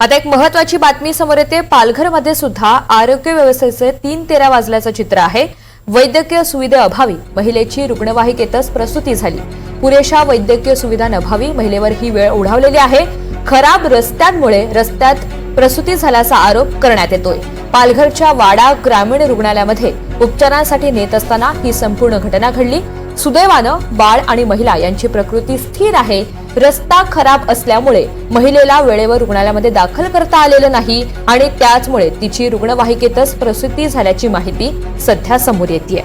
आता एक महत्त्वाची बातमी समोर येते। पालघरमध्ये सुद्धा आरोग्य व्यवस्थेचे 3:13 वाजल्याचं चित्र आहे। वैद्यकीय सुविधेअभावी महिलेची रुग्णवाहिकेतच प्रसूती झाली। पुरेशा वैद्यकीय सुविधांअभावी महिलेवर ही वेळ ओढावलेली आहे। खराब रस्त्यांमुळे रस्त्यात प्रसूती झाल्याचा आरोप करण्यात येतोय। पालघरच्या वाडा ग्रामीण रुग्णालयामध्ये उपचारांसाठी नेत असताना ही संपूर्ण घटना घडली। सुदैवानं बाळ आणि महिला यांची प्रकृती स्थिर आहे। रस्ता खराब असल्यामुळे महिलेला वेळेवर रुग्णालयामध्ये दाखल करता आलेलं नाही आणि त्याचमुळे तिची रुग्णवाहिकेतच प्रसूती झाल्याची माहिती सध्या समोर येतेय।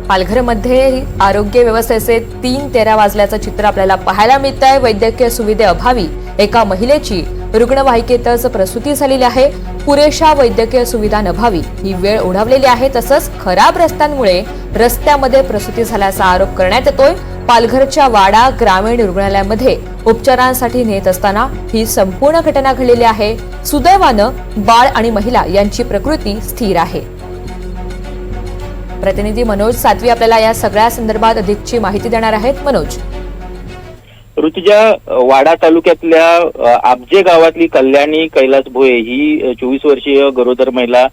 पालघरमध्ये आरोग्य व्यवस्थेचे 3:13 वाजल्याचं चित्र आपल्याला पाहायला मिळतंय। वैद्यकीय सुविधेअभावी एका महिलेची रुग्णवाहिकेतच प्रसूती झालेली आहे। पुरेशा वैद्यकीय सुविधांअभावी ही वेळ ओढावलेली आहे। तसंच खराब रस्त्यांमुळे रस्त्यामध्ये प्रसूती झाल्याचा आरोप करण्यात येतोय। पालघरच्या वाडा ग्रामीण रुग्णालयामध्ये उपचारांसाठी नेत असताना ही संपूर्ण घटना घडलेली आहे। सुदैवानं बाळ आणि महिला यांची प्रकृती स्थिर आहे। प्रतिनिधी मनोज सातवी आपल्याला या सगळ्या संदर्भात अधिकची माहिती देणार आहेत। मनोज, ऋतुजा, वाडा तालुक्यातल्या आबजे गावातली कल्याणी कैलास भोये ही 24 वर्षीय गरोदर महिला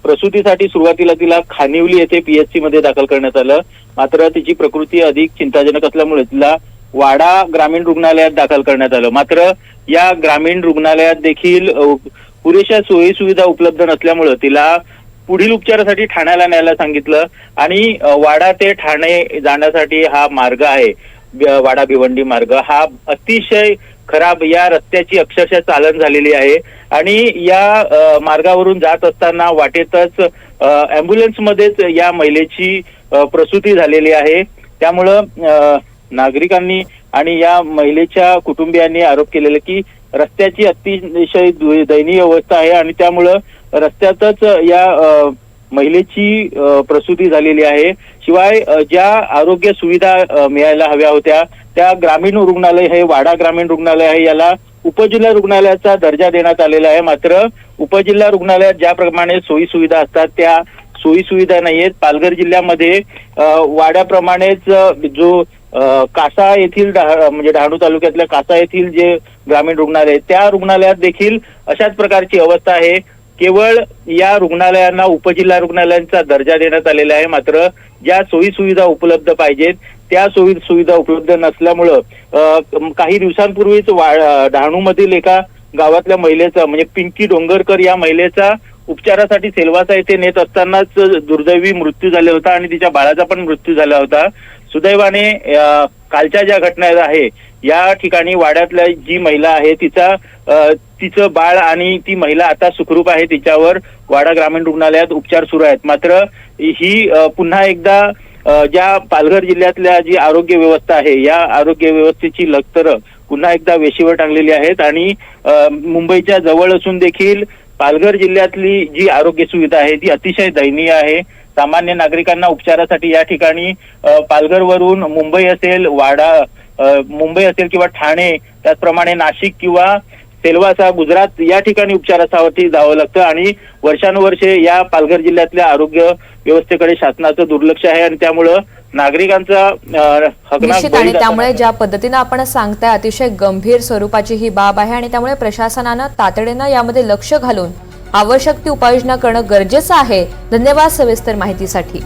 प्रसूतीसाठी सुरुवातीला तिला खानिवली येथे पीएचसी मध्ये दाखल करण्यात आलं। मात्र तिची प्रकृती अधिक चिंताजनक असल्यामुळे तिला वाडा ग्रामीण रुग्णालयात दाखल करण्यात आलं। मात्र या ग्रामीण रुग्णालयात देखील पुरेशा सोयी सुविधा उपलब्ध नसल्यामुळे तिला पुढील उपचारासाठी ठाण्याला न्यायला सांगितलं आणि वाडा ते ठाणे जाण्यासाठी हा मार्ग आहे, वाडा भिवंडी मार्ग, हा अतिशय खराब, या रस्त्याची अक्षरशः चालन झालेली आहे आणि या मार्गावरून जात असताना वाटेतच अँब्युलन्स मध्येच या महिलेची प्रसूती झालेली आहे। त्यामुळं नागरिकांनी आणि या महिलेच्या कुटुंबियांनी आरोप केलेला की रस्त्याची अतिशय दयनीय अवस्था आहे आणि त्यामुळं रस्त्यातच या महिलेची प्रसूती झालेली आहे। शिवाय ज्या आरोग्य सुविधा मिळायला हव्या होत्या त्या ग्रामीण रुग्णालय हे वाडा ग्रामीण रुग्णालय आहे, याला उपजिल्हा रुग्णालयाचा दर्जा देण्यात आलेला आहे। मात्र उपजिल्हा रुग्णालयात ज्याप्रमाणे सोयी सुविधा असतात त्या सोयी सुविधा नाहीयेत। पालघर जिल्ह्यामध्ये वाड्याप्रमाणेच जो कासा येथील म्हणजे डहाणू तालुक्यातल्या कासा येथील जे ग्रामीण रुग्णालय त्या रुग्णालयात देखील अशाच प्रकारची अवस्था आहे। केवळ या रुग्णालयांना उपजिल्हा रुग्णालयांचा दर्जा देण्यात आलेला आहे। मात्र ज्या सोयी सुविधा उपलब्ध पाहिजेत त्या सोयी सुविधा उपलब्ध नसल्यामुळं काही दिवसांपूर्वीच डहाणू मधील एका गावातल्या महिलेचा म्हणजे पिंकी डोंगरकर या महिलेचा उपचारासाठी सेलवासा येथे नेत असतानाच दुर्दैवी मृत्यू झाला होता आणि तिच्या बाळाचा पण मृत्यू झाला होता। सुदैवाने कालच्या ज्या घटना आहे या ठिकाणी वाड्यातल्या जी महिला आहे तिचं बाळ आणि ती महिला आता सुखरूप आहे, तिच्यावर वाडा ग्रामीण रुग्णालयात उपचार सुरू आहेत। मात्र ही पुन्हा एकदा ज्या पालघर जिल्ह्यातल्या जी आरोग्य व्यवस्था आहे या आरोग्य व्यवस्थेची लखतरं पुन्हा एकदा वेशीवर टांगलेली आहेत आणि मुंबईच्या जवळ असून देखील पालघर जिल्ह्यातली जी आरोग्य सुविधा आहे ती अतिशय दयनीय आहे। सामान्य नागरिकांना उपचारासाठी या ठिकाणी पालघरवरून मुंबई असेल किंवा ठाणे, त्याचप्रमाणे नाशिक किंवा सेलवासा गुजरात या ठिकाणी उपचारासाठी जावं लागतं आणि वर्षानुवर्षे या पालघर जिल्ह्यातल्या आरोग्य व्यवस्थेकडे शासनाचं दुर्लक्ष आहे आणि त्यामुळं नागरिकांचा निश्चित आणि त्यामुळे ज्या पद्धतीने आपण सांगताय अतिशय गंभीर स्वरूपाची ही बाब आहे आणि त्यामुळे प्रशासनानं तातडीनं यामध्ये लक्ष घालून आवश्यक ती उपाययोजना करणं गरजेचं आहे। धन्यवाद सविस्तर माहितीसाठी।